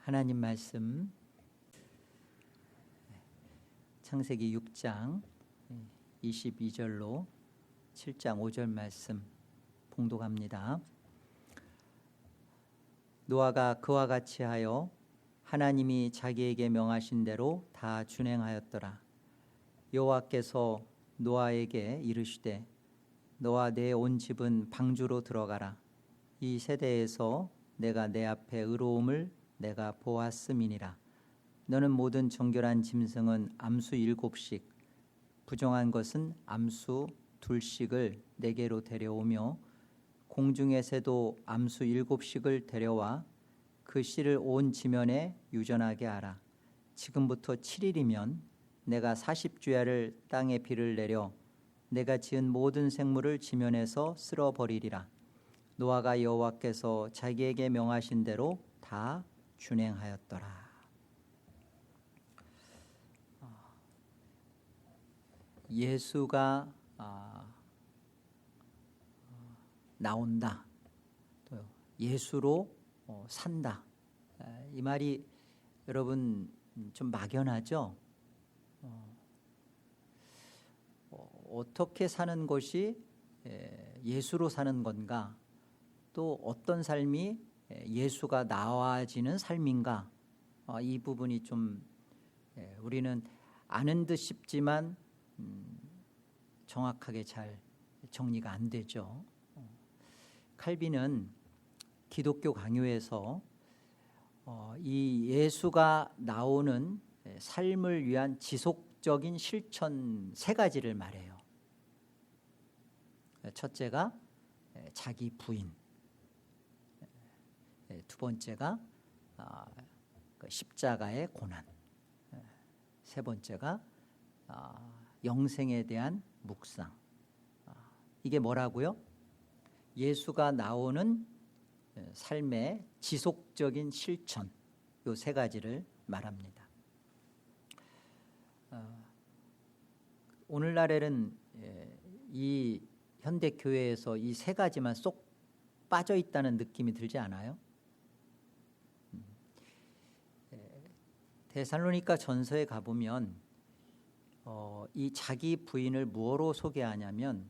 하나님 말씀 창세기 6장 22절로 7장 5절 말씀 봉독합니다. 노아가 그와 같이 하여 하나님이 자기에게 명하신 대로 다 준행하였더라. 여호와께서 노아에게 이르시되 너와 내 온 집은 방주로 들어가라. 이 세대에서 내가 내 앞에 의로움을 내가 보았음이니라. 너는 모든 정결한 짐승은 암수 7씩 부정한 것은 암수 2씩을 내게로 데려오며 공중의 새도 암수 7씩을 데려와 그 씨를 온 지면에 유전하게 하라. 지금부터 7일이면 내가 40주야를 땅에 비를 내려 내가 지은 모든 생물을 지면에서 쓸어버리리라. 노아가 여호와께서 자기에게 명하신 대로 다 준행하였더라. 예수가 나온다. 또 예수로 산다. 이 말이 여러분 좀 막연하죠? 어떻게 사는 것이 예수로 사는 건가? 또 어떤 삶이 예수가 나와지는 삶인가? 이 부분이 좀 우리는 아는 듯 싶지만 정확하게 잘 정리가 안 되죠. 칼빈은 기독교 강요에서 이 예수가 나오는 삶을 위한 지속적인 실천 3가지를 말해요. 첫째가 자기 부인, 두 번째가 십자가의 고난, 세 번째가 영생에 대한 묵상. 이게 뭐라고요? 예수가 나오는 삶의 지속적인 실천, 요 3가지를 말합니다. 오늘날에는 이 현대교회에서 이 3가지만 쏙 빠져 있다는 느낌이 들지 않아요? 데살로니가 전서에 가보면 이 자기 부인을 무엇으로 소개하냐면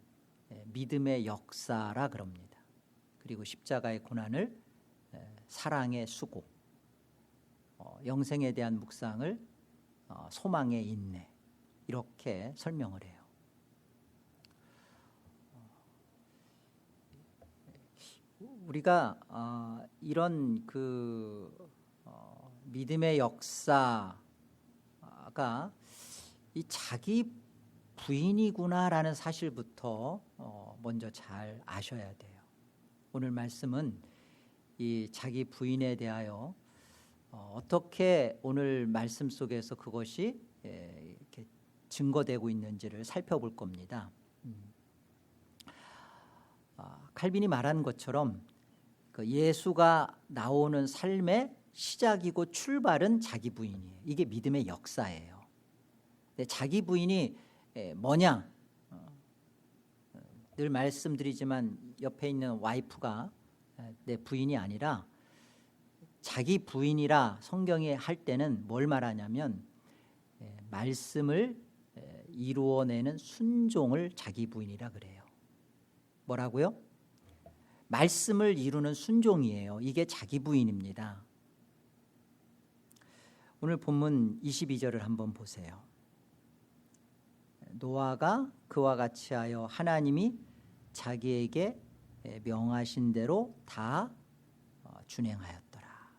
믿음의 역사라 그럽니다. 그리고 십자가의 고난을 사랑의 수고, 영생에 대한 묵상을 소망의 인내, 이렇게 설명을 해요. 우리가 이런 믿음의 역사가 이 자기 부인이구나라는 사실부터 먼저 잘 아셔야 돼요. 오늘 말씀은 이 자기 부인에 대하여 어떻게 오늘 말씀 속에서 그것이 이렇게 증거되고 있는지를 살펴볼 겁니다. 칼빈이 말한 것처럼 예수가 나오는 삶의 시작이고 출발은 자기 부인이에요. 이게 믿음의 역사예요. 근데 자기 부인이 뭐냐? 늘 말씀드리지만 옆에 있는 와이프가 내 부인이 아니라 자기 부인이라 성경이 할 때는 뭘 말하냐면 말씀을 이루어내는 순종을 자기 부인이라 그래요. 뭐라고요? 말씀을 이루는 순종이에요. 이게 자기 부인입니다. 오늘 본문 22절을 한번 보세요. 노아가 그와 같이 하여 하나님이 자기에게 명하신 대로 다 준행하였더라.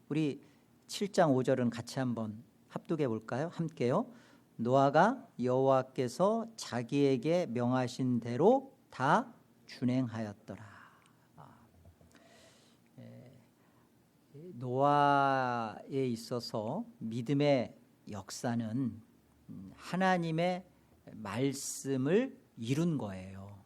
우리 7장 5절은 같이 한번 합독해 볼까요? 함께요. 노아가 여호와께서 자기에게 명하신 대로 다 준행하였더라. 노아에 있어서 믿음의 역사는 하나님의 말씀을 이룬 거예요.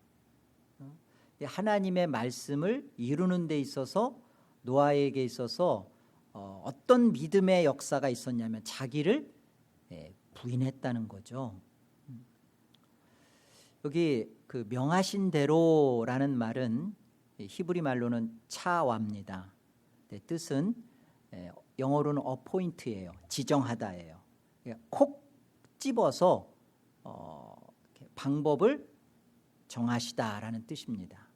하나님의 말씀을 이루는 데 있어서 노아에게 있어서 어떤 믿음의 역사가 있었냐면 자기를 부인했다는 거죠. 여기 그 명하신 대로라는 말은 히브리 말로는 차와입니다. 뜻은 영어로는 appoint예요. 지정하다예요. 콕 집어서 방법을 정하시다라는 뜻입니다.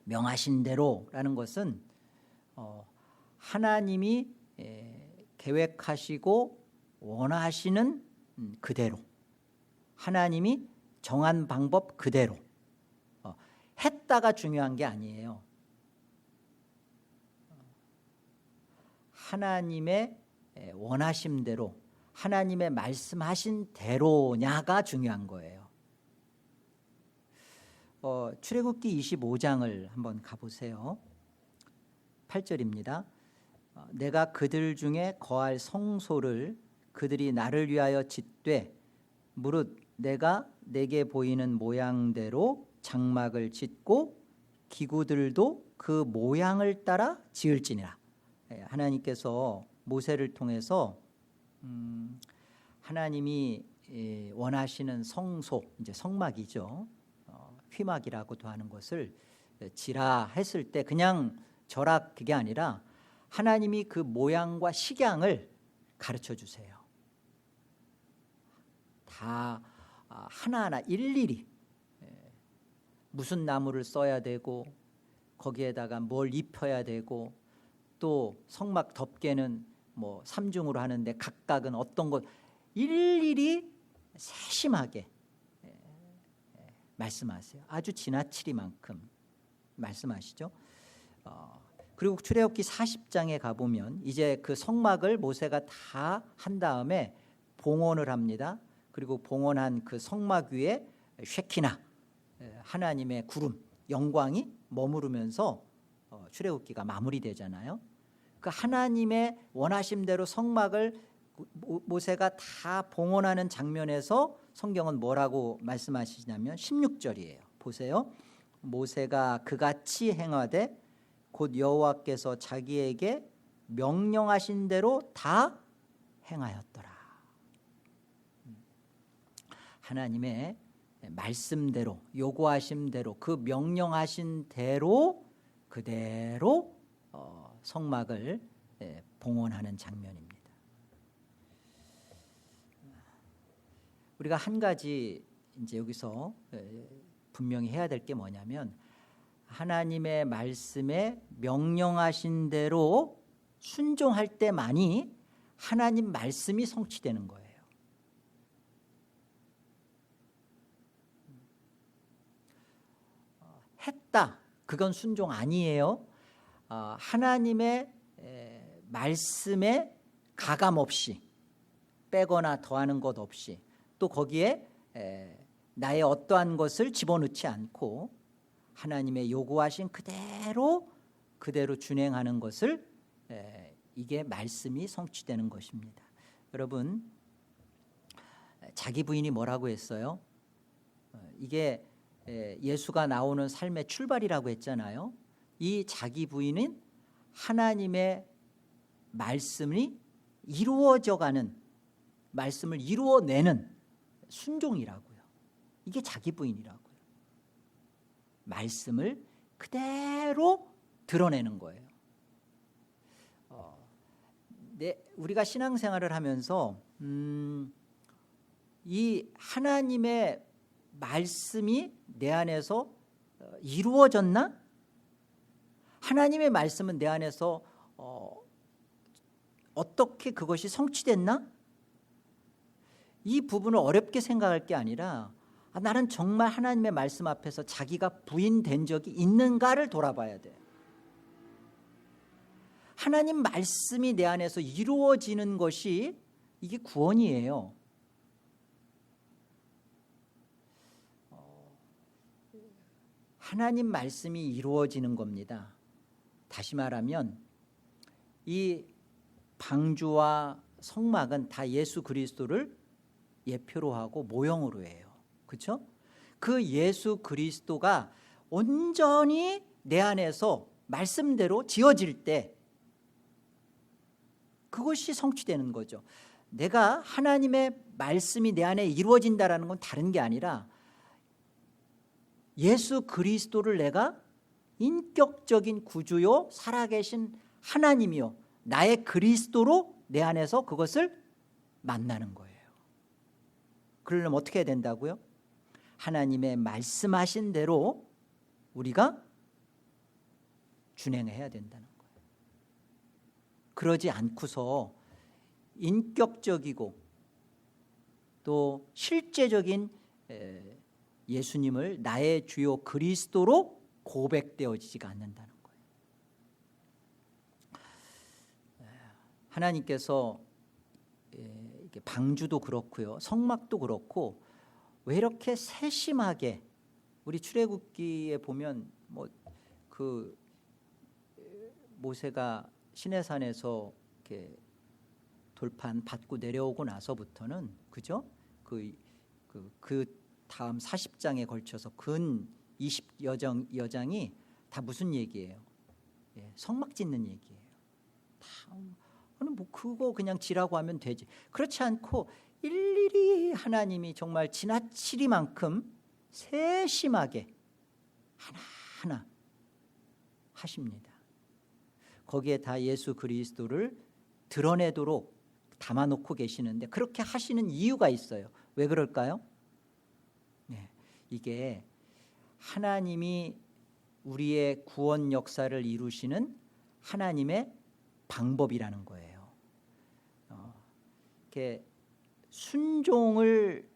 명하신 대로라는 것은 하나님이 계획하시고 원하시는 그대로, 하나님이 정한 방법 그대로 했다가 중요한 게 아니에요. 하나님의 원하심대로, 하나님의 말씀하신 대로냐가 중요한 거예요. 출애굽기 25장을 한번 가보세요. 8절입니다. 내가 그들 중에 거할 성소를 그들이 나를 위하여 짓되 무릇 내가 내게 보이는 모양대로 장막을 짓고 기구들도 그 모양을 따라 지을지니라. 하나님께서 모세를 통해서 하나님이 원하시는 성소, 이제 성막이죠. 휘막이라고도 하는 것을 지라 했을 때 그냥 저라 그게 아니라 하나님이 그 모양과 식양을 가르쳐 주세요. 다 하나하나 일일이 무슨 나무를 써야 되고 거기에다가 뭘 입혀야 되고 또 성막 덮개는 뭐 삼중으로 하는데 각각은 어떤 것 일일이 세심하게 말씀하세요. 아주 지나치리만큼 말씀하시죠. 그리고 출애굽기 40장에 가보면 이제 그 성막을 모세가 다 한 다음에 봉헌을 합니다. 그리고 봉헌한 그 성막 위에 쉐키나 하나님의 구름 영광이 머무르면서 출애굽기가 마무리되잖아요. 그 하나님의 원하심대로 성막을 모세가 다 봉헌하는 장면에서 성경은 뭐라고 말씀하시냐면 16절이에요. 보세요. 모세가 그같이 행하되 곧 여호와께서 자기에게 명령하신 대로 다 행하였더라. 하나님의 말씀대로 요구하신 대로 그 명령하신 대로 그대로 성막을 봉헌하는 장면입니다. 우리가 한 가지 이제 여기서 분명히 해야 될 게 뭐냐면 하나님의 말씀에 명령하신 대로 순종할 때만이 하나님 말씀이 성취되는 거예요. 했다, 그건 순종 아니에요. 하나님의 말씀에 가감 없이 빼거나 더하는 것 없이 또 거기에 나의 어떠한 것을 집어넣지 않고 하나님의 요구하신 그대로 준행하는 것을 이게 말씀이 성취되는 것입니다. 여러분, 자기 부인이 뭐라고 했어요? 이게 예수가 나오는 삶의 출발이라고 했잖아요. 이 자기 부인은 하나님의 말씀이 이루어져가는, 말씀을 이루어내는 순종이라고요. 이게 자기 부인이라고요. 말씀을 그대로 드러내는 거예요. 우리가 신앙생활을 하면서 이 하나님의 말씀이 내 안에서 이루어졌나? 하나님의 말씀은 내 안에서 어떻게 그것이 성취됐나? 이 부분을 어렵게 생각할 게 아니라 나는 정말 하나님의 말씀 앞에서 자기가 부인된 적이 있는가를 돌아봐야 돼. 하나님 말씀이 내 안에서 이루어지는 것이 이게 구원이에요. 하나님 말씀이 이루어지는 겁니다. 다시 말하면 이 방주와 성막은 다 예수 그리스도를 예표로 하고 모형으로 해요. 그렇죠? 그 예수 그리스도가 온전히 내 안에서 말씀대로 지어질 때 그것이 성취되는 거죠. 내가 하나님의 말씀이 내 안에 이루어진다는 건 다른 게 아니라 예수 그리스도를 내가 인격적인 구주요 살아계신 하나님이요 나의 그리스도로 내 안에서 그것을 만나는 거예요. 그러려면 어떻게 해야 된다고요? 하나님의 말씀하신 대로 우리가 준행해야 된다는 거예요. 그러지 않고서 인격적이고 또 실제적인 예수님을 나의 주요 그리스도로 고백되어지지가 않는다는 거예요. 하나님께서 방주도 그렇고요, 성막도 그렇고 왜 이렇게 세심하게, 우리 출애굽기에 보면 그 모세가 시내산에서 이렇게 돌판 받고 내려오고 나서부터는, 그죠? 그 다음 40장에 걸쳐서 근 20여장이 다 무슨 얘기예요? 성막 짓는 얘기예요. 다 그거 그냥 지라고 하면 되지. 그렇지 않고 일일이 하나님이 정말 지나치리만큼 세심하게 하나하나 하십니다. 거기에 다 예수 그리스도를 드러내도록 담아놓고 계시는데, 그렇게 하시는 이유가 있어요. 왜 그럴까요? 이게 하나님이 우리의 구원 역사를 이루시는 하나님의 방법이라는 거예요. 이렇게 순종을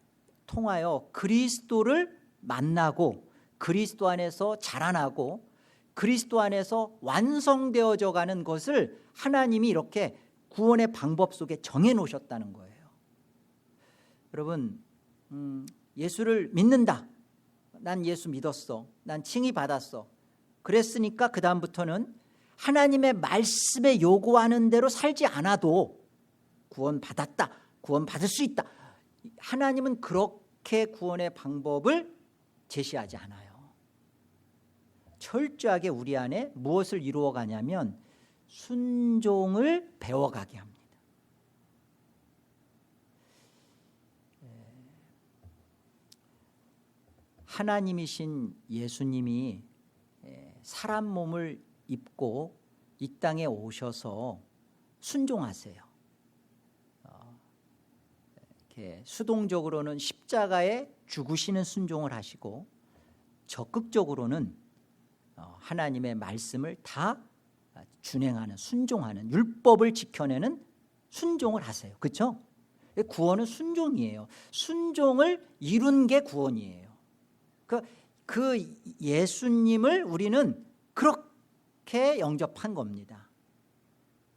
통하여 그리스도를 만나고 그리스도 안에서 자라나고 그리스도 안에서 완성되어져 가는 것을 하나님이 이렇게 구원의 방법 속에 정해 놓으셨다는 거예요. 여러분, 예수를 믿는다. 난 예수 믿었어. 난 칭의 받았어. 그랬으니까 그 다음부터는 하나님의 말씀에 요구하는 대로 살지 않아도 구원 받았다, 구원 받을 수 있다. 하나님은 그렇게 구원의 방법을 제시하지 않아요. 철저하게 우리 안에 무엇을 이루어가냐면 순종을 배워가게 합니다. 하나님이신 예수님이 사람 몸을 입고 이 땅에 오셔서 순종하세요. 이렇게 수동적으로는 십자가에 죽으시는 순종을 하시고, 적극적으로는 하나님의 말씀을 다 준행하는, 순종하는, 율법을 지켜내는 순종을 하세요. 그렇죠? 구원은 순종이에요. 순종을 이룬 게 구원이에요. 그 예수님을 우리는 그렇게 영접한 겁니다.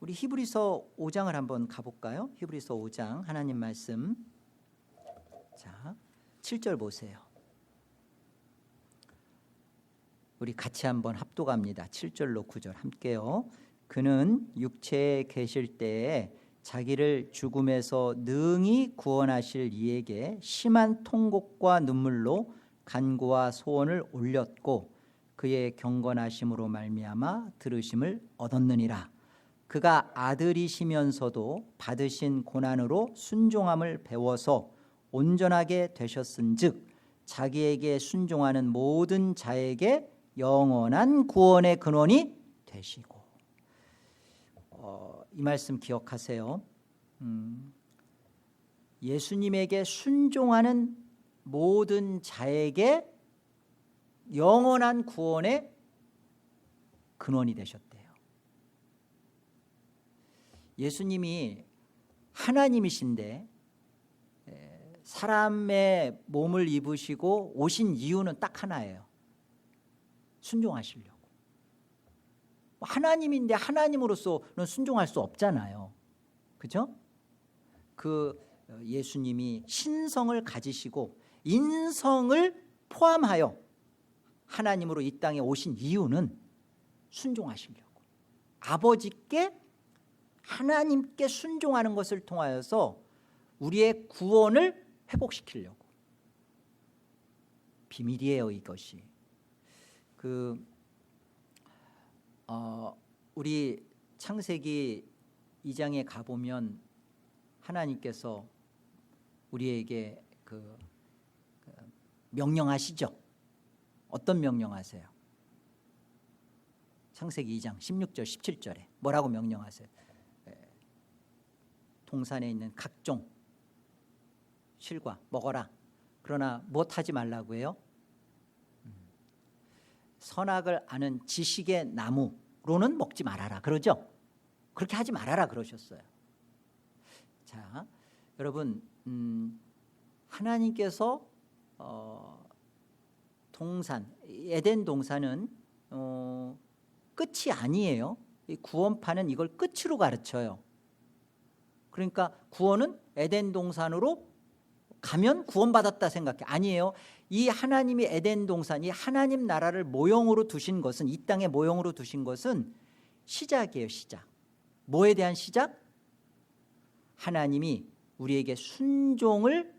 우리 히브리서 5장을 한번 가볼까요? 히브리서 5장 하나님 말씀. 자, 7절 보세요. 우리 같이 한번 합독합니다. 7절로 9절 함께요. 그는 육체에 계실 때에 자기를 죽음에서 능히 구원하실 이에게 심한 통곡과 눈물로 간구와 소원을 올렸고 그의 경건하심으로 말미암아 들으심을 얻었느니라. 그가 아들이시면서도 받으신 고난으로 순종함을 배워서 온전하게 되셨은즉 자기에게 순종하는 모든 자에게 영원한 구원의 근원이 되시고. 이 말씀 기억하세요. 예수님에게 순종하는 모든 자에게 영원한 구원의 근원이 되셨대요. 예수님이 하나님이신데 사람의 몸을 입으시고 오신 이유는 딱 하나예요. 순종하시려고. 하나님인데 하나님으로서는 순종할 수 없잖아요. 그죠? 그 예수님이 신성을 가지시고 인성을 포함하여 하나님으로 이 땅에 오신 이유는 순종하시려고. 아버지께, 하나님께 순종하는 것을 통하여서 우리의 구원을 회복시키려고. 비밀이에요, 이것이. 우리 창세기 2장에 가보면 하나님께서 우리에게 명령하시죠. 어떤 명령하세요? 창세기 2장 16절 17절에 뭐라고 명령하세요? 동산에 있는 각종 실과 먹어라. 그러나 무엇하지 말라고 해요? 선악을 아는 지식의 나무로는 먹지 말아라. 그러죠? 그렇게 하지 말아라 그러셨어요. 자, 여러분, 하나님께서 동산, 에덴 동산은 끝이 아니에요. 이 구원파는 이걸 끝으로 가르쳐요. 그러니까 구원은 에덴 동산으로 가면 구원받았다 생각해. 아니에요. 이 하나님이 에덴 동산, 이 하나님 나라를 모형으로 두신 것은, 이 땅에 모형으로 두신 것은 시작이에요. 시작. 뭐에 대한 시작? 하나님이 우리에게 순종을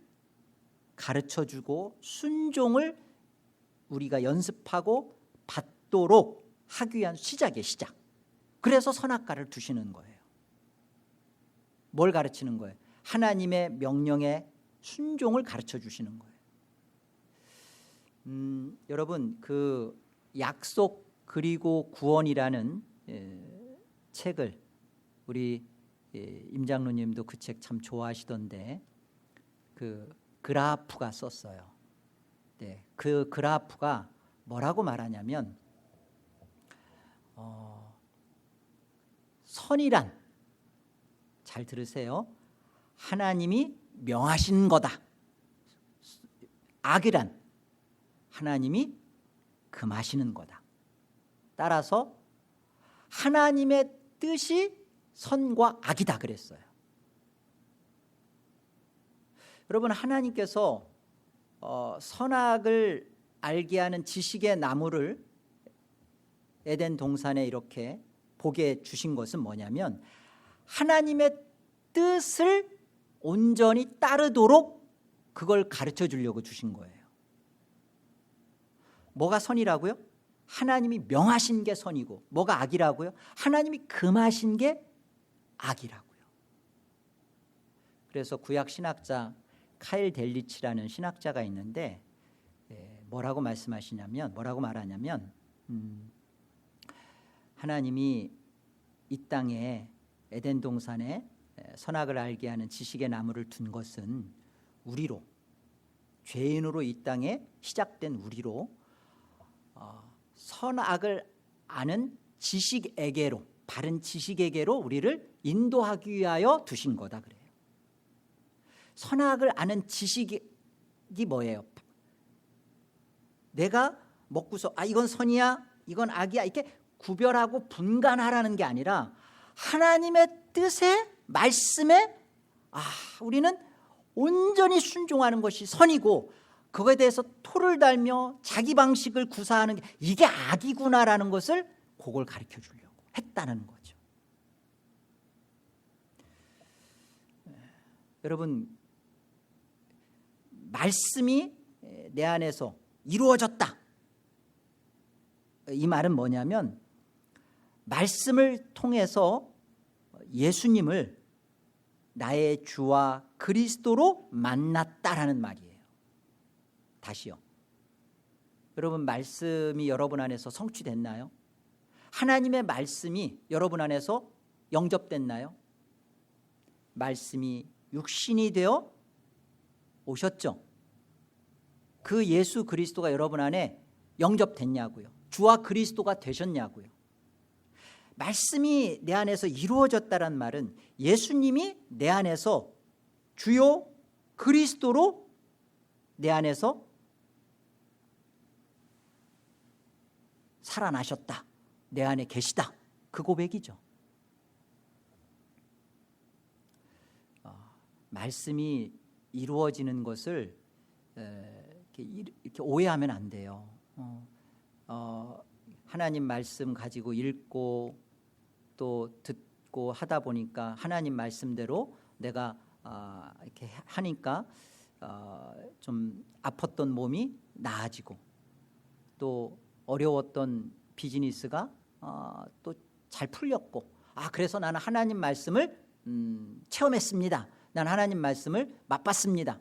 가르쳐주고 순종을 우리가 연습하고 받도록 하기 위한 시작이에요. 시작. 그래서 선악과를 두시는 거예요. 뭘 가르치는 거예요? 하나님의 명령에 순종을 가르쳐 주시는 거예요. 여러분, 그 약속 그리고 구원이라는 책을 우리 임장로님도 그 책 참 좋아하시던데, 그 그라프가 썼어요. 네, 그 그라프가 뭐라고 말하냐면 선이란, 잘 들으세요, 하나님이 명하신 거다. 악이란 하나님이 금하시는 거다. 따라서 하나님의 뜻이 선과 악이다 그랬어요. 여러분, 하나님께서 선악을 알게 하는 지식의 나무를 에덴 동산에 이렇게 보게 주신 것은 뭐냐면 하나님의 뜻을 온전히 따르도록 그걸 가르쳐 주려고 주신 거예요. 뭐가 선이라고요? 하나님이 명하신 게 선이고, 뭐가 악이라고요? 하나님이 금하신 게 악이라고요. 그래서 구약 신학자 카일 델리치라는 신학자가 있는데 뭐라고 말씀하시냐면, 뭐라고 말하냐면 하나님이 이 땅에 에덴 동산에 선악을 알게 하는 지식의 나무를 둔 것은 우리로, 죄인으로 이 땅에 시작된 우리로 선악을 아는 지식에게로, 바른 지식에게로 우리를 인도하기 위하여 두신 거다 그래요. 선악을 아는 지식이 뭐예요? 내가 먹고서 이건 선이야, 이건 악이야, 이렇게 구별하고 분간하라는 게 아니라 하나님의 뜻에, 말씀에 우리는 온전히 순종하는 것이 선이고, 그거에 대해서 토를 달며 자기 방식을 구사하는 게 이게 악이구나라는 것을 그걸 가르쳐 주려고 했다는 거죠. 여러분, 말씀이 내 안에서 이루어졌다, 이 말은 뭐냐면 말씀을 통해서 예수님을 나의 주와 그리스도로 만났다라는 말이에요. 다시요. 여러분, 말씀이 여러분 안에서 성취됐나요? 하나님의 말씀이 여러분 안에서 영접됐나요? 말씀이 육신이 되어 오셨죠? 그 예수 그리스도가 여러분 안에 영접됐냐고요? 주와 그리스도가 되셨냐고요? 말씀이 내 안에서 이루어졌다는 말은 예수님이 내 안에서 주요 그리스도로 내 안에서 살아나셨다, 내 안에 계시다, 그 고백이죠. 말씀이 이루어지는 것을 이렇게 오해하면 안 돼요. 하나님 말씀 가지고 읽고 또 듣고 하다 보니까 하나님 말씀대로 내가 이렇게 하니까 좀 아팠던 몸이 나아지고, 또 어려웠던 비즈니스가 또 잘 풀렸고, 그래서 나는 하나님 말씀을 체험했습니다, 나는 하나님 말씀을 맛봤습니다.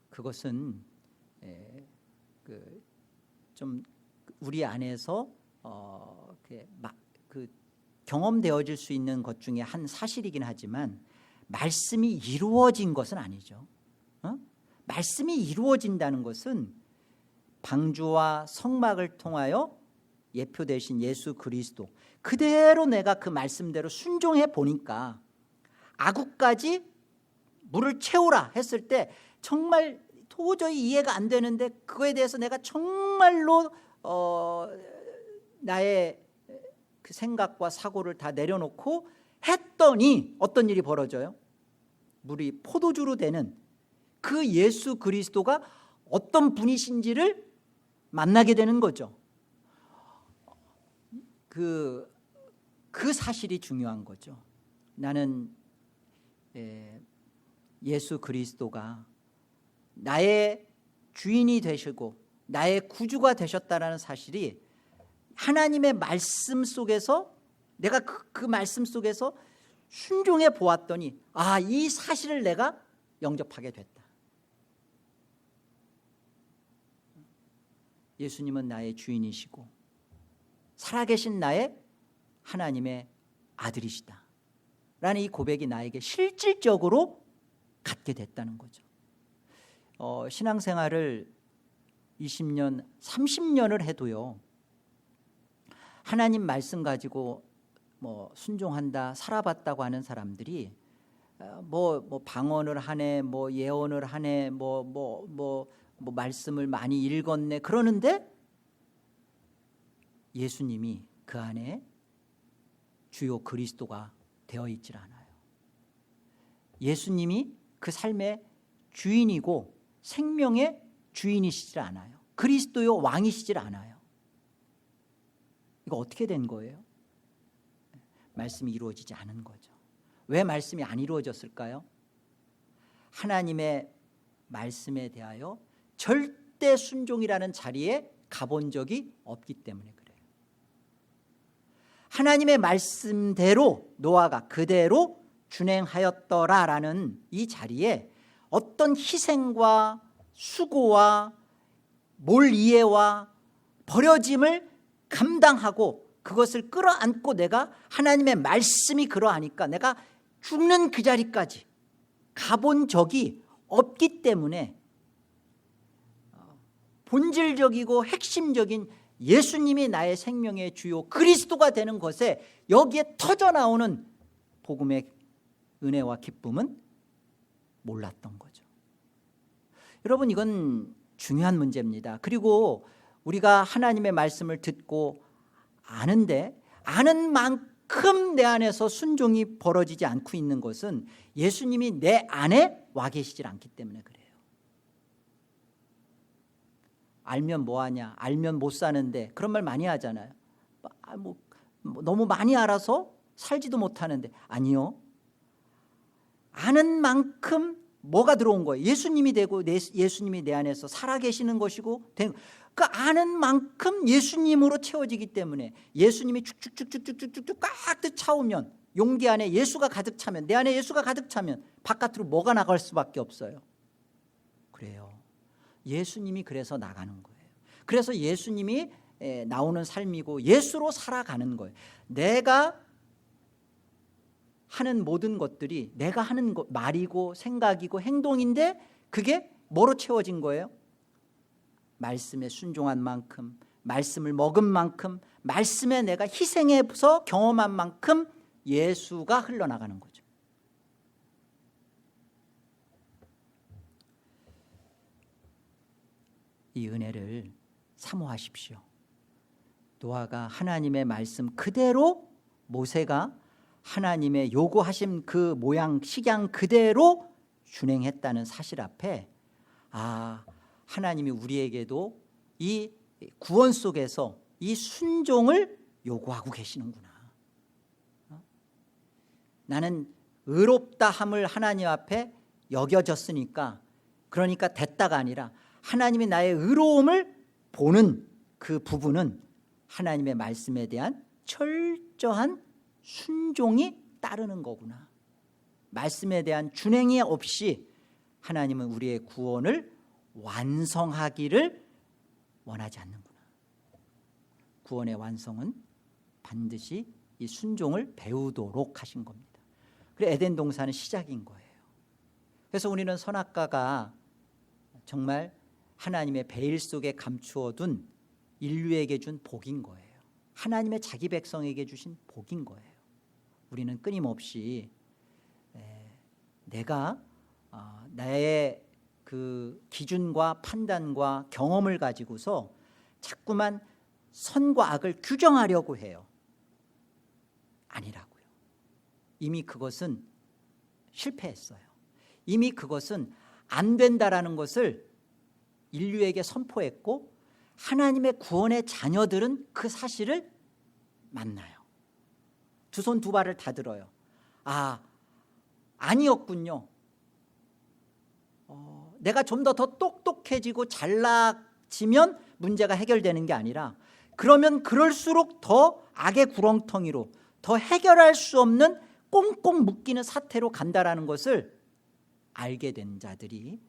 그것은 좀 우리 안에서 경험되어질 수 있는 것 중에 한 사실이긴 하지만 말씀이 이루어진 것은 아니죠. 말씀이 이루어진다는 것은 방주와 성막을 통하여 예표되신 예수 그리스도 그대로 내가 그 말씀대로 순종해 보니까 아구까지 물을 채우라 했을 때 정말 도저히 이해가 안 되는데 그거에 대해서 내가 정말로 나의 그 생각과 사고를 다 내려놓고 했더니 어떤 일이 벌어져요? 물이 포도주로 되는 그 예수 그리스도가 어떤 분이신지를 만나게 되는 거죠. 그 사실이 중요한 거죠. 나는 예수 그리스도가 나의 주인이 되시고 나의 구주가 되셨다는 사실이 하나님의 말씀 속에서 내가 그 말씀 속에서 순종해 보았더니 이 사실을 내가 영접하게 됐다. 예수님은 나의 주인이시고 살아계신 나의 하나님의 아들이시다 라는 이 고백이 나에게 실질적으로 갖게 됐다는 거죠. 신앙생활을 20년 30년을 해도요 하나님 말씀 가지고 순종한다 살아봤다고 하는 사람들이 방언을 하네 예언을 하네 말씀을 많이 읽었네 그러는데 예수님이 그 안에 주요 그리스도가 되어 있질 않아요. 예수님이 그 삶의 주인이고 생명의 주인이시질 않아요. 그리스도요 왕이시질 않아요. 이거 어떻게 된 거예요? 말씀이 이루어지지 않은 거죠. 왜 말씀이 안 이루어졌을까요? 하나님의 말씀에 대하여 절대 순종이라는 자리에 가본 적이 없기 때문에 그래요. 하나님의 말씀대로 노아가 그대로 준행하였더라라는 이 자리에 어떤 희생과 수고와 몰이해와 버려짐을 감당하고 그것을 끌어안고 내가 하나님의 말씀이 그러하니까 내가 죽는 그 자리까지 가본 적이 없기 때문에 본질적이고 핵심적인 예수님이 나의 생명의 주요 그리스도가 되는 것에 여기에 터져나오는 복음의 은혜와 기쁨은 몰랐던 거죠. 여러분 이건 중요한 문제입니다. 그리고 우리가 하나님의 말씀을 듣고 아는데 아는 만큼 내 안에서 순종이 벌어지지 않고 있는 것은 예수님이 내 안에 와 계시질 않기 때문에 그래요. 알면 뭐하냐 알면 못 사는데 그런 말 많이 하잖아요. 너무 많이 알아서 살지도 못하는데 아니요. 아는 만큼 뭐가 들어온 거예요? 예수님이 되고 예수님이 내 안에서 살아계시는 것이고 그 아는 만큼 예수님으로 채워지기 때문에 예수님이 쭉쭉쭉쭉쭉쭉 가득 차오면 용기 안에 예수가 가득 차면 내 안에 예수가 가득 차면 바깥으로 뭐가 나갈 수밖에 없어요. 그래요. 예수님이 그래서 나가는 거예요. 그래서 예수님이 나오는 삶이고 예수로 살아가는 거예요. 내가 하는 모든 것들이 내가 하는 말이고 생각이고 행동인데 그게 뭐로 채워진 거예요? 말씀에 순종한 만큼 말씀을 먹은 만큼 말씀에 내가 희생해서 경험한 만큼 예수가 흘러나가는 거죠. 이 은혜를 사모하십시오. 노아가 하나님의 말씀 그대로 모세가 하나님의 요구하신 그 모양 식양 그대로 준행했다는 사실 앞에 하나님이 우리에게도 이 구원 속에서 이 순종을 요구하고 계시는구나. 나는 의롭다 함을 하나님 앞에 여겨졌으니까 그러니까 됐다가 아니라 하나님이 나의 의로움을 보는 그 부분은 하나님의 말씀에 대한 철저한 순종이 따르는 거구나. 말씀에 대한 준행이 없이 하나님은 우리의 구원을 완성하기를 원하지 않는구나. 구원의 완성은 반드시 이 순종을 배우도록 하신 겁니다. 그래서 에덴 동산은 시작인 거예요. 그래서 우리는 선악과가 정말 하나님의 베일 속에 감추어둔 인류에게 준 복인 거예요. 하나님의 자기 백성에게 주신 복인 거예요. 우리는 끊임없이 내가 나의 그 기준과 판단과 경험을 가지고서 자꾸만 선과 악을 규정하려고 해요. 아니라고요. 이미 그것은 실패했어요. 이미 그것은 안 된다라는 것을 인류에게 선포했고 하나님의 구원의 자녀들은 그 사실을 만나요. 두 손 두 발을 다 들어요. 아니었군요. 내가 좀 더 똑똑해지고 잘나지면 문제가 해결되는 게 아니라 그러면 그럴수록 더 악의 구렁텅이로 더 해결할 수 없는 꽁꽁 묶이는 사태로 간다라는 것을 알게 된 자들이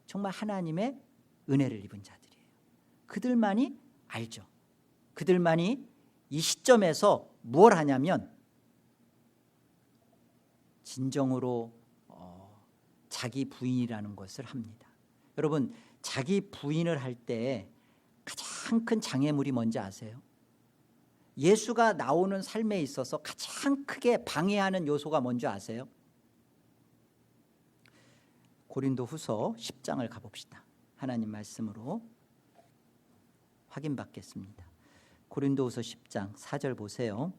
정말 하나님의 은혜를 입은 자들이에요. 그들만이 알죠. 그들만이 이 시점에서 무엇을 하냐면 진정으로 자기 부인이라는 것을 합니다. 여러분, 자기 부인을 할 때 가장 큰 장애물이 뭔지 아세요? 예수가 나오는 삶에 있어서 가장 크게 방해하는 요소가 뭔지 아세요? 고린도후서 10장을 가봅시다. 하나님 말씀으로 확인받겠습니다. 고린도후서 10장 4절 보세요.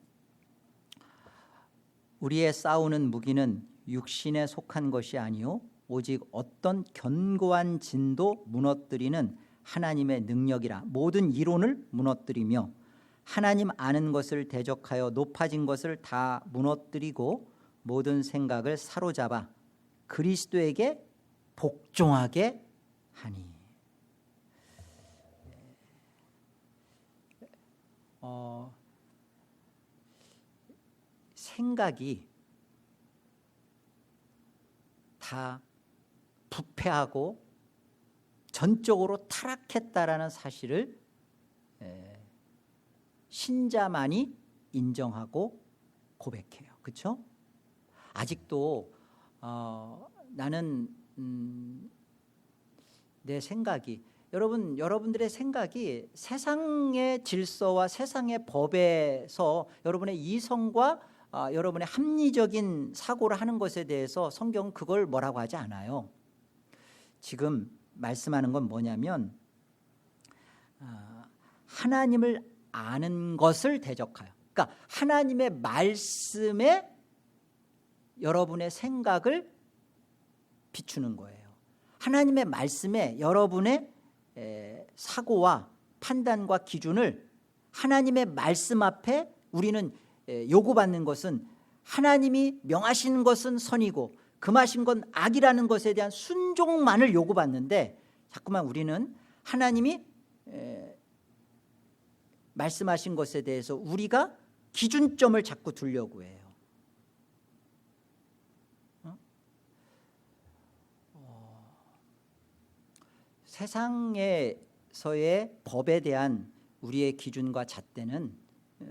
우리의 싸우는 무기는 육신에 속한 것이 아니요 오직 어떤 견고한 진도 무너뜨리는 하나님의 능력이라. 모든 이론을 무너뜨리며 하나님 아는 것을 대적하여 높아진 것을 다 무너뜨리고 모든 생각을 사로잡아 그리스도에게 복종하게 하니. 생각이 다 부패하고 전적으로 타락했다라는 사실을 신자만이 인정하고 고백해요. 그렇죠? 아직도 나는 내 생각이, 여러분들의 생각이 세상의 질서와 세상의 법에서 여러분의 이성과 여러분의 합리적인 사고를 하는 것에 대해서 성경은 그걸 뭐라고 하지 않아요. 지금 말씀하는 건 뭐냐면 하나님을 아는 것을 대적하여, 그러니까 하나님의 말씀에 여러분의 생각을 비추는 거예요. 하나님의 말씀에 여러분의 사고와 판단과 기준을 하나님의 말씀 앞에 우리는 요구받는 것은 하나님이 명하신 것은 선이고 금하신 건 악이라는 것에 대한 순종만을 요구받는데 자꾸만 우리는 하나님이 말씀하신 것에 대해서 우리가 기준점을 자꾸 두려고 해요. 세상에서의 법에 대한 우리의 기준과 잣대는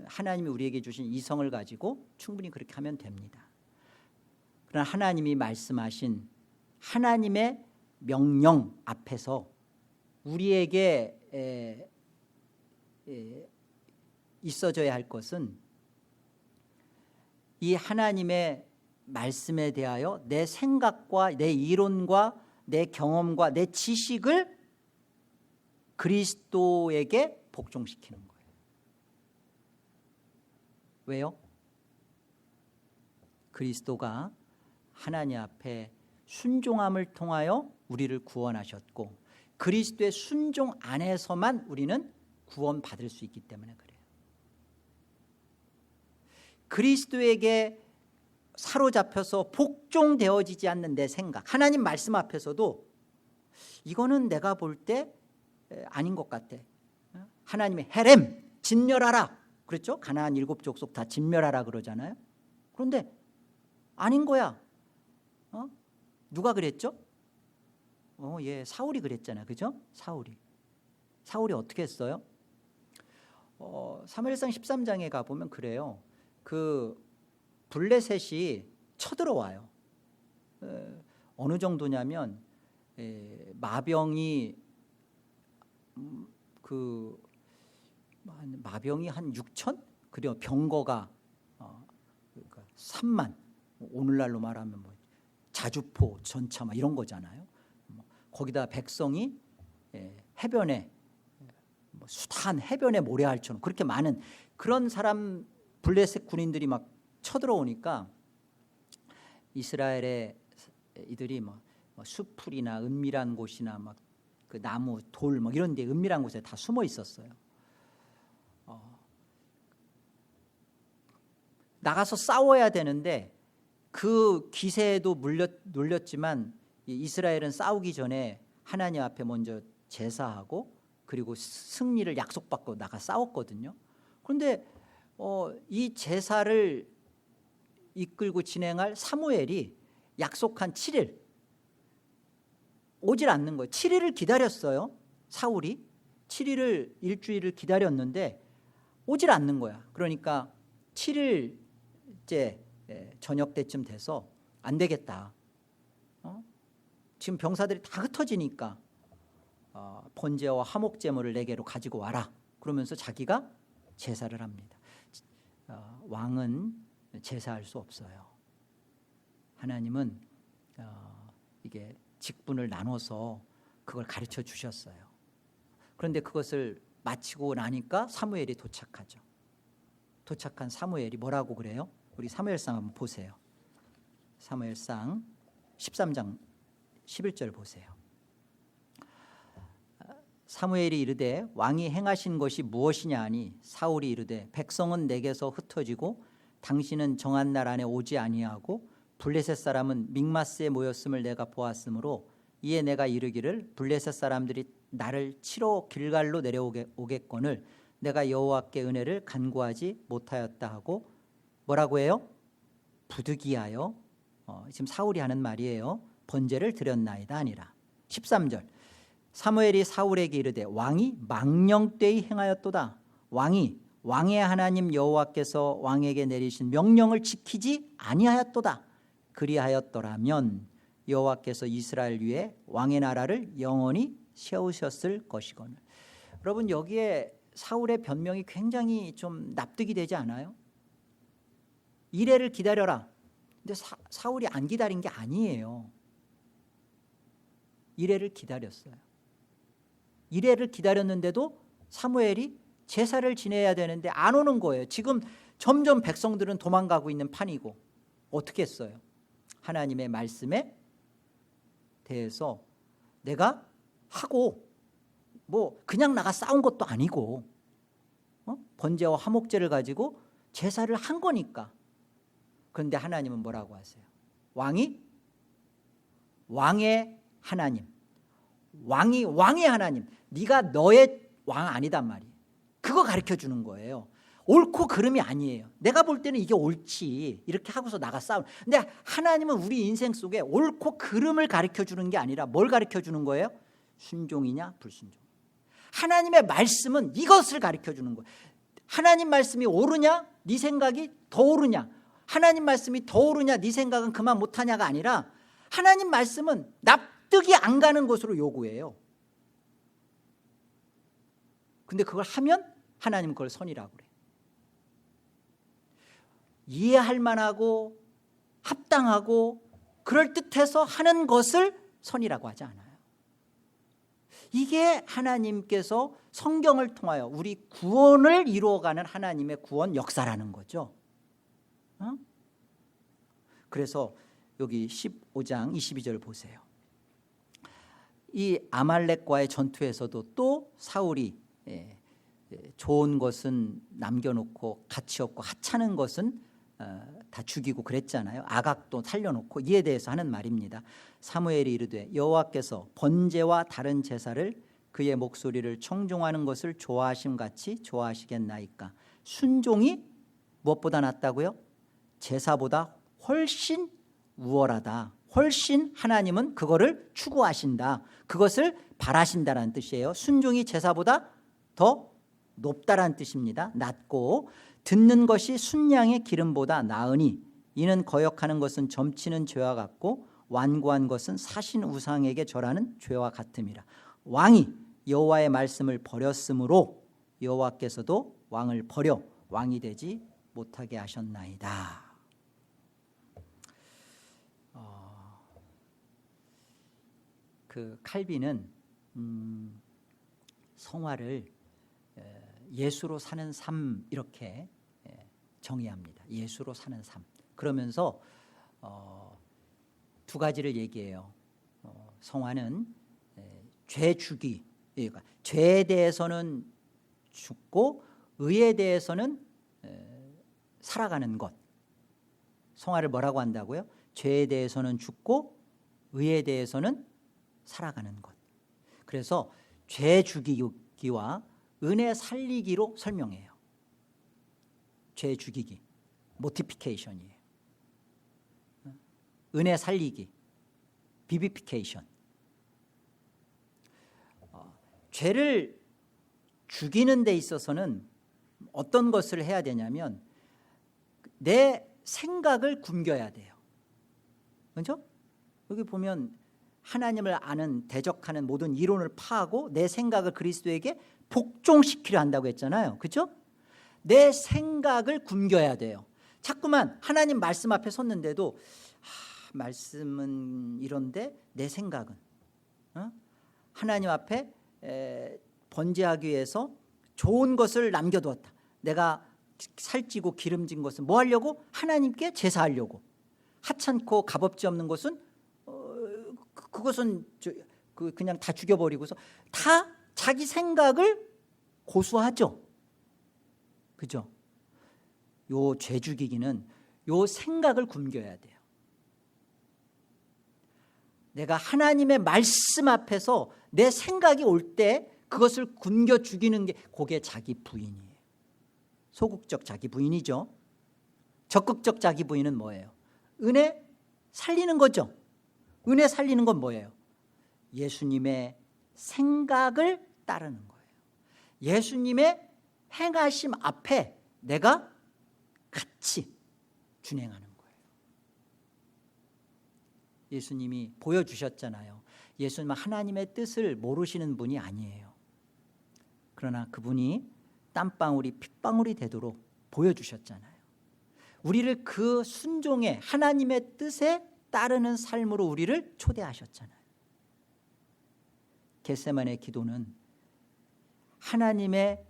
하나님이 우리에게 주신 이성을 가지고 충분히 그렇게 하면 됩니다. 그러나 하나님이 말씀하신 하나님의 명령 앞에서 우리에게 있어져야 할 것은 이 하나님의 말씀에 대하여 내 생각과 내 이론과 내 경험과 내 지식을 그리스도에게 복종시키는 거예요. 왜요? 그리스도가 하나님 앞에 순종함을 통하여 우리를 구원하셨고 그리스도의 순종 안에서만 우리는 구원받을 수 있기 때문에 그래요. 그리스도에게 사로잡혀서 복종되어지지 않는 내 생각, 하나님 말씀 앞에서도 이거는 내가 볼 때 아닌 것 같아. 하나님의 헤렘, 진멸하라. 그렇죠? 가나안 7족속 다 진멸하라 그러잖아요. 그런데 아닌 거야. 누가 그랬죠? 사울이 그랬잖아요. 그죠? 사울이 어떻게 했어요? 사무엘상 13장에 가보면 그래요. 그 블레셋이 쳐들어와요. 어느 정도냐면 마병이 마병이 한 6천? 그리고 병거가 그러니까 3만. 오늘날로 말하면 뭐 자주포 전차 막 이런 거잖아요. 거기다 백성이 해변에 숱한 해변에 모래알처럼 그렇게 많은 그런 사람 블레셋 군인들이 막 쳐들어오니까 이스라엘의 이들이 뭐 수풀이나 은밀한 곳이나 막 그 나무 돌 막 이런 데 은밀한 곳에 다 숨어 있었어요. 나가서 싸워야 되는데 그 기세에도 놀렸지만 이스라엘은 싸우기 전에 하나님 앞에 먼저 제사하고 그리고 승리를 약속받고 나가 싸웠거든요. 그런데 이 제사를 이끌고 진행할 사무엘이 약속한 7일 오질 않는 거예요. 7일을 기다렸어요. 사울이 7일을 일주일을 기다렸는데 오질 않는 거야. 그러니까 7일째 저녁 때쯤 돼서 안 되겠다. 지금 병사들이 다 흩어지니까 번제와 화목제물을 내게로 가지고 와라. 그러면서 자기가 제사를 합니다. 왕은 제사할 수 없어요. 하나님은 이게 직분을 나눠서 그걸 가르쳐 주셨어요. 그런데 그것을 마치고 나니까 사무엘이 도착하죠. 도착한 사무엘이 뭐라고 그래요? 우리 사무엘상 한번 보세요. 사무엘상 13장 11절 보세요. 사무엘이 이르되 왕이 행하신 것이 무엇이냐 하니 사울이 이르되 백성은 내게서 흩어지고 당신은 정한 날 안에 오지 아니하고 블레셋 사람은 믹마스에 모였음을 내가 보았으므로 이에 내가 이르기를 블레셋 사람들이 나를 치러 길갈로 내려오겠거늘 내가 여호와께 은혜를 간구하지 못하였다 하고 뭐라고 해요? 부득이하여 지금 사울이 하는 말이에요. 번제를 드렸나이다 아니라. 13절 사무엘이 사울에게 이르되 왕이 망령되이 행하였도다. 왕의 하나님 여호와께서 왕에게 내리신 명령을 지키지 아니하였도다. 그리하였더라면 여호와께서 이스라엘 위에 왕의 나라를 영원히 세우셨을 것이거늘. 여러분 여기에 사울의 변명이 굉장히 좀 납득이 되지 않아요? 이래를 기다려라. 근데 사울이 안 기다린 게 아니에요. 이래를 기다렸어요. 이래를 기다렸는데도 사무엘이 제사를 지내야 되는데 안 오는 거예요. 지금 점점 백성들은 도망가고 있는 판이고 어떻게 했어요? 하나님의 말씀에 대해서 내가 하고 뭐 그냥 나가 싸운 것도 아니고 번제와 화목제를 가지고 제사를 한 거니까. 그런데 하나님은 뭐라고 하세요? 왕의 하나님, 왕의 하나님, 네가 너의 왕 아니단 말이에요. 그거 가르쳐 주는 거예요. 옳고 그름이 아니에요. 내가 볼 때는 이게 옳지 이렇게 하고서 나가 싸우는. 근데 하나님은 우리 인생 속에 옳고 그름을 가르쳐 주는 게 아니라 뭘 가르쳐 주는 거예요? 순종이냐 불순종. 하나님의 말씀은 이것을 가르쳐 주는 거예요. 하나님 말씀이 옳으냐 네 생각이 더 옳으냐, 하나님 말씀이 더 옳으냐 네 생각은 그만 못하냐가 아니라 하나님 말씀은 납득이 안 가는 것으로 요구해요. 근데 그걸 하면 하나님은 그걸 선이라고 그래요. 이해할 만하고 합당하고 그럴듯해서 하는 것을 선이라고 하지 않아요. 이게 하나님께서 성경을 통하여 우리 구원을 이루어가는 하나님의 구원 역사라는 거죠. 그래서 여기 15장 22절 보세요. 이 아말렉과의 전투에서도 또 사울이 좋은 것은 남겨놓고 가치 없고 하찮은 것은 다 죽이고 그랬잖아요. 아각도 살려놓고. 이에 대해서 하는 말입니다. 사무엘이 이르되 여호와께서 번제와 다른 제사를 그의 목소리를 청종하는 것을 좋아하심같이 좋아하시겠나이까. 순종이 무엇보다 낫다고요? 제사보다 훨씬 우월하다. 훨씬 하나님은 그거를 추구하신다. 그것을 바라신다라는 뜻이에요. 순종이 제사보다 더 높다라는 뜻입니다. 낮고 듣는 것이 순양의 기름보다 나으니 이는 거역하는 것은 점치는 죄와 같고 완고한 것은 사신 우상에게 절하는 죄와 같음이라. 왕이 여호와의 말씀을 버렸으므로 여호와께서도 왕을 버려 왕이 되지 못하게 하셨나이다. 그 칼빈은 성화를 예수로 사는 삶 이렇게 정의합니다. 예수로 사는 삶. 그러면서 두 가지를 얘기해요. 성화는 죄 주기, 그러니까 죄에 대해서는 죽고 의에 대해서는 살아가는 것. 성화를 뭐라고 한다고요? 죄에 대해서는 죽고 의에 대해서는 살아가는 것. 그래서 죄 죽이기와 은혜 살리기로 설명해요. 죄 죽이기, 모티피케이션이에요. 은혜 살리기, 비비피케이션. 죄를 죽이는 데 있어서는 어떤 것을 해야 되냐면 내 생각을 굶겨야 돼요. 그렇죠? 여기 보면 하나님을 아는 대적하는 모든 이론을 파하고 내 생각을 그리스도에게 복종시키려 한다고 했잖아요. 그렇죠? 내 생각을 굶겨야 돼요. 자꾸만 하나님 말씀 앞에 섰는데도 말씀은 이런데 내 생각은 하나님 앞에 번제하기 위해서 좋은 것을 남겨두었다. 내가 살찌고 기름진 것은 뭐 하려고? 하나님께 제사하려고. 하찮고 값없지 없는 것은 그것은 그냥 다 죽여버리고서 다 자기 생각을 고수하죠. 그죠? 요 죄 죽이기는 요 생각을 굶겨야 돼요. 내가 하나님의 말씀 앞에서 내 생각이 올 때 그것을 굶겨 죽이는 게 그게 자기 부인이에요. 소극적 자기 부인이죠. 적극적 자기 부인은 뭐예요? 은혜 살리는 거죠. 은혜 살리는 건 뭐예요? 예수님의 생각을 따르는 거예요. 예수님의 행하심 앞에 내가 같이 준행하는 거예요. 예수님이 보여주셨잖아요. 예수님은 하나님의 뜻을 모르시는 분이 아니에요. 그러나 그분이 땀방울이 핏방울이 되도록 보여주셨잖아요. 우리를 그 순종의 하나님의 뜻에 따르는 삶으로 우리를 초대하셨잖아요. 겟세마네 기도는 하나님의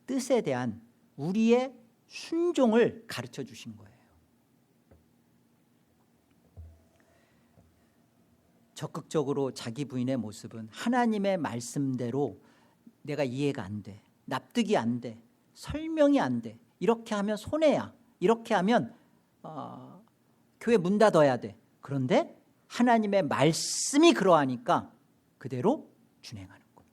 뜻에 대한 우리의 순종을 가르쳐 주신 거예요. 적극적으로 자기 부인의 모습은 하나님의 말씀대로 내가 이해가 안 돼, 납득이 안 돼, 설명이 안 돼, 이렇게 하면 손해야, 이렇게 하면 교회 문 닫아야 돼. 그런데 하나님의 말씀이 그러하니까 그대로 준행하는 거예요.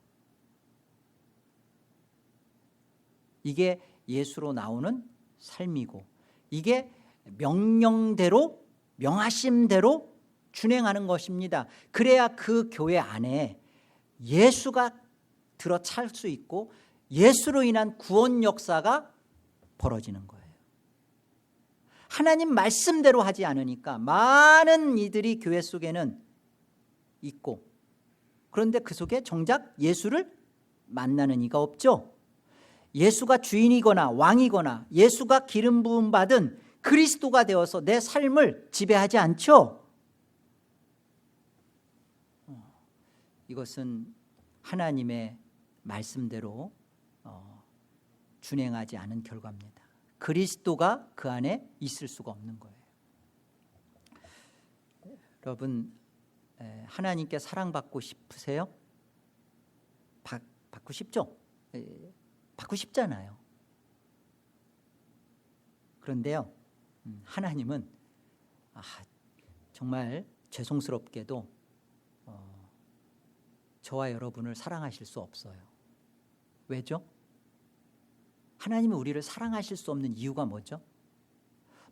이게 예수로 나오는 삶이고, 이게 명령대로 명하심대로 준행하는 것입니다. 그래야 그 교회 안에 예수가 들어찰 수 있고 예수로 인한 구원 역사가 벌어지는 거예요. 하나님 말씀대로 하지 않으니까 많은 이들이 교회 속에는 있고, 그런데 그 속에 정작 예수를 만나는 이가 없죠. 예수가 주인이거나 왕이거나 예수가 기름 부음 받은 그리스도가 되어서 내 삶을 지배하지 않죠. 이것은 하나님의 말씀대로 준행하지 않은 결과입니다. 그리스도가 그 안에 있을 수가 없는 거예요. 여러분, 하나님께 사랑받고 싶으세요? 받고 싶죠? 받고 싶잖아요. 그런데요, 하나님은 정말 죄송스럽게도 저와 여러분을 사랑하실 수 없어요. 왜죠? 하나님이 우리를 사랑하실 수 없는 이유가 뭐죠?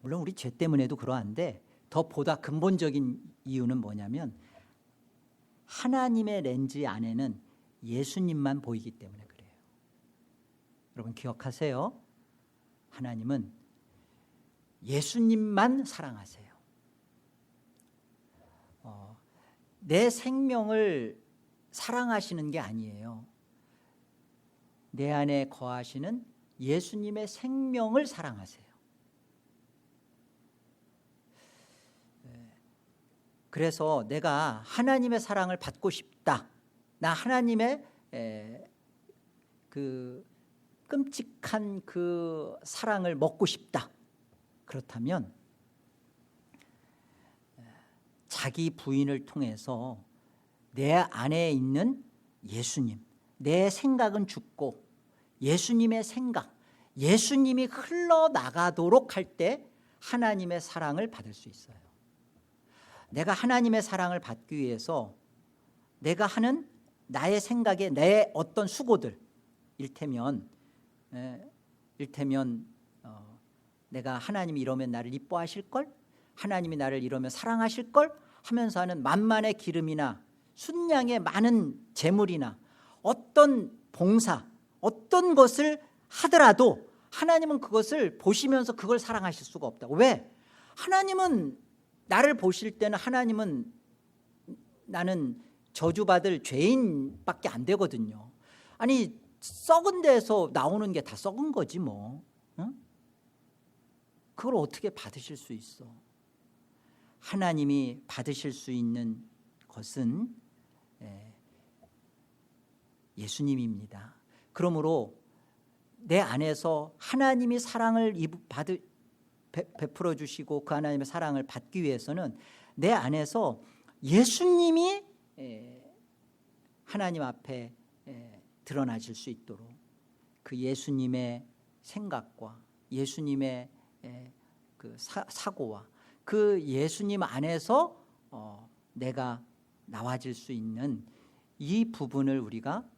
물론 우리 죄 때문에도 그러한데 더 보다 근본적인 이유는 뭐냐면 하나님의 렌즈 안에는 예수님만 보이기 때문에 그래요. 여러분 기억하세요. 하나님은 예수님만 사랑하세요. 내 생명을 사랑하시는 게 아니에요. 내 안에 거하시는 예수님의 생명을 사랑하세요. 그래서 내가 하나님의 사랑을 받고 싶다. 나 하나님의 그 끔찍한 그 사랑을 먹고 싶다. 그렇다면 자기 부인을 통해서 내 안에 있는 예수님, 내 생각은 죽고 예수님의 생각, 예수님이 흘러나가도록 할 때 하나님의 사랑을 받을 수 있어요. 내가 하나님의 사랑을 받기 위해서 내가 하는 나의 생각에 내 어떤 수고들, 일테면 내가 하나님이 이러면 나를 이뻐하실걸, 하나님이 나를 이러면 사랑하실걸 하면서 하는 만만의 기름이나 순양의 많은 재물이나 어떤 봉사, 어떤 것을 하더라도 하나님은 그것을 보시면서 그걸 사랑하실 수가 없다고. 왜? 하나님은 나를 보실 때는 하나님은 나는 저주받을 죄인밖에 안 되거든요. 아니 썩은 데서 나오는 게 다 썩은 거지 뭐. 응? 그걸 어떻게 받으실 수 있어? 하나님이 받으실 수 있는 것은 예수님입니다. 그러므로 내 안에서 하나님이 사랑을 베풀어 주시고 그 하나님의 사랑을 받기 위해서는 내 안에서 예수님이 하나님 앞에 드러나실 수 있도록 그 예수님의 생각과 예수님의 그 사고와 그 예수님 안에서 내가 나와질 수 있는 이 부분을 우리가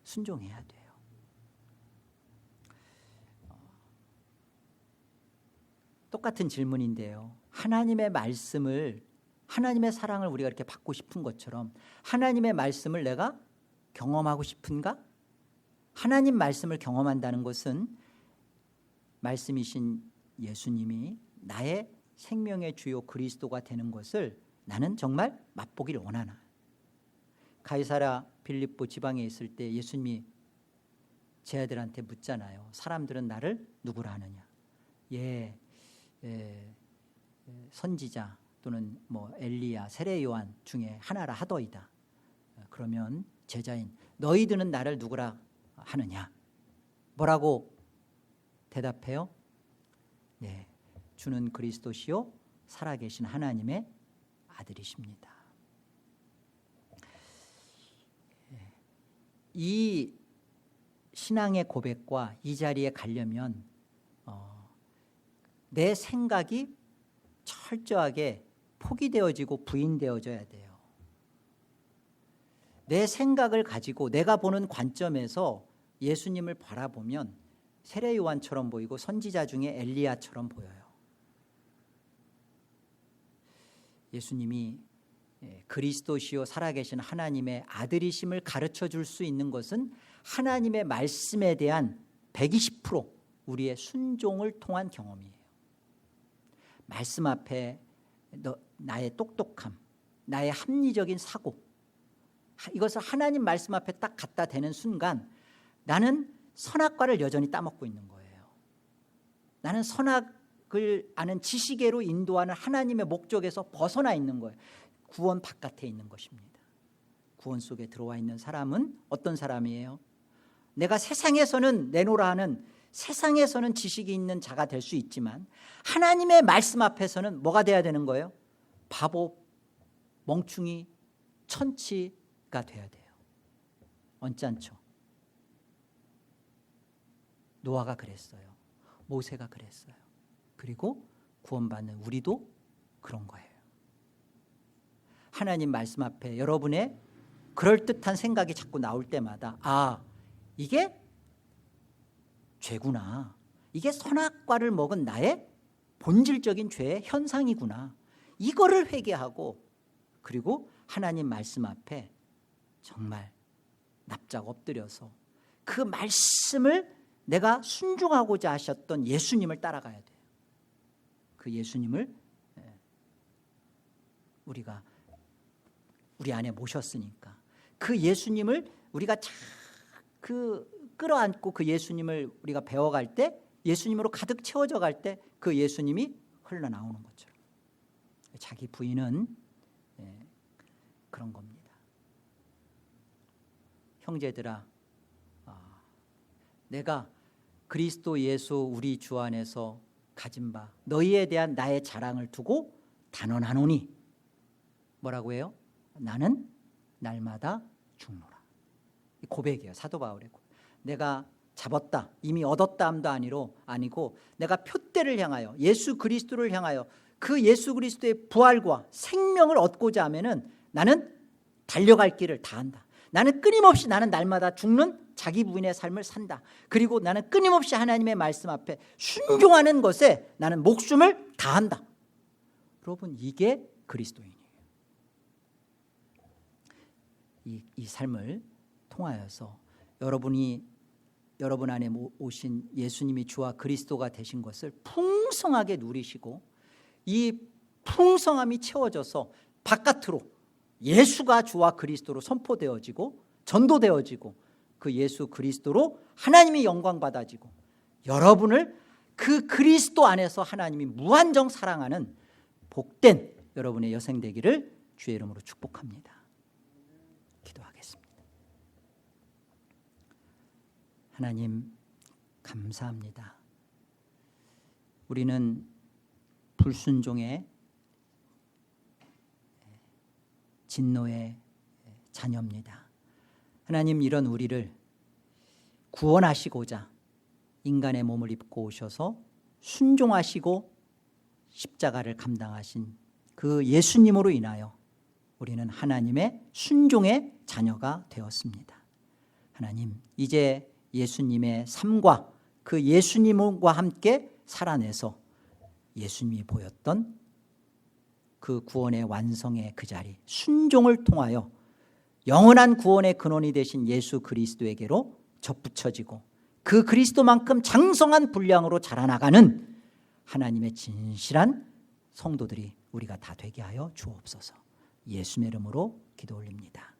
순종해야 돼요. 똑같은 질문인데요. 하나님의 말씀을, 하나님의 사랑을 우리가 이렇게 받고 싶은 것처럼 하나님의 말씀을 내가 경험하고 싶은가? 하나님 말씀을 경험한다는 것은 말씀이신 예수님이 나의 생명의 주요 그리스도가 되는 것을 나는 정말 맛보기를 원하나. 가이사랴 빌립보 지방에 있을 때 예수님이 제 아들한테 묻잖아요. 사람들은 나를 누구라 하느냐. 선지자 또는 뭐 엘리야, 세례 요한 중에 하나라 하더이다. 그러면 제자인 너희들은 나를 누구라 하느냐. 뭐라고 대답해요? 네, 주는 그리스도시요 살아계신 하나님의 아들이십니다. 이 신앙의 고백과 이 자리에 가려면 내 생각이 철저하게 포기되어지고 부인되어져야 돼요. 내 생각을 가지고 내가 보는 관점에서 예수님을 바라보면 세례 요한처럼 보이고 선지자 중에 엘리야처럼 보여요. 예수님이 그리스도시요 살아계신 하나님의 아들이심을 가르쳐 줄 수 있는 것은 하나님의 말씀에 대한 120% 우리의 순종을 통한 경험이에요. 말씀 앞에 나의 똑똑함, 나의 합리적인 사고, 이것을 하나님 말씀 앞에 딱 갖다 대는 순간 나는 선악과를 여전히 따먹고 있는 거예요. 나는 선악을 아는 지식애로 인도하는 하나님의 목적에서 벗어나 있는 거예요. 구원 바깥에 있는 것입니다. 구원 속에 들어와 있는 사람은 어떤 사람이에요? 내가 세상에서는 내노라 하는, 세상에서는 지식이 있는 자가 될 수 있지만 하나님의 말씀 앞에서는 뭐가 돼야 되는 거예요? 바보, 멍충이, 천치가 돼야 돼요. 언짢죠. 노아가 그랬어요. 모세가 그랬어요. 그리고 구원받는 우리도 그런 거예요. 하나님 말씀 앞에 여러분의 그럴듯한 생각이 자꾸 나올 때마다 이게 죄구나. 이게 선악과를 먹은 나의 본질적인 죄의 현상이구나. 이거를 회개하고 그리고 하나님 말씀 앞에 정말 납작 엎드려서 그 말씀을 내가 순종하고자 하셨던 예수님을 따라가야 돼요. 그 예수님을 우리가 우리 안에 모셨으니까 그 예수님을 우리가 끌어안고 그 예수님을 우리가 배워갈 때, 예수님으로 가득 채워져 갈 때 그 예수님이 흘러나오는 것처럼, 자기 부인은 그런 겁니다. 형제들아, 내가 그리스도 예수 우리 주 안에서 가진 바 너희에 대한 나의 자랑을 두고 단언하노니, 뭐라고 해요? 나는 날마다 죽노라. 고백이에요. 사도 바울의 고백. 내가 잡았다, 이미 얻었다 함도 아니고 내가 표대를 향하여, 예수 그리스도를 향하여, 그 예수 그리스도의 부활과 생명을 얻고자 하면은 나는 달려갈 길을 다 한다. 나는 끊임없이, 나는 날마다 죽는 자기 부인의 삶을 산다. 그리고 나는 끊임없이 하나님의 말씀 앞에 순종하는 것에 나는 목숨을 다한다. 여러분, 이게 그리스도인이에요. 이 삶을 통하여서 여러분 안에 오신 예수님이 주와 그리스도가 되신 것을 풍성하게 누리시고, 이 풍성함이 채워져서 바깥으로 예수가 주와 그리스도로 선포되어지고 전도되어지고, 그 예수 그리스도로 하나님이 영광 받아지고, 여러분을 그 그리스도 안에서 하나님이 무한정 사랑하는 복된 여러분의 여생 되기를 주의 이름으로 축복합니다. 기도하겠습니다. 하나님, 감사합니다. 우리는 불순종의 진노의 자녀입니다. 하나님, 이런 우리를 구원하시고자 인간의 몸을 입고 오셔서 순종하시고 십자가를 감당하신 그 예수님으로 인하여 우리는 하나님의 순종의 자녀가 되었습니다. 하나님, 이제 예수님의 삶과 그 예수님과 함께 살아내서 예수님이 보였던 그 구원의 완성의 그 자리, 순종을 통하여 영원한 구원의 근원이 되신 예수 그리스도에게로 접붙여지고, 그 그리스도만큼 장성한 분량으로 자라나가는 하나님의 진실한 성도들이 우리가 다 되게 하여 주옵소서. 예수의 이름으로 기도 올립니다.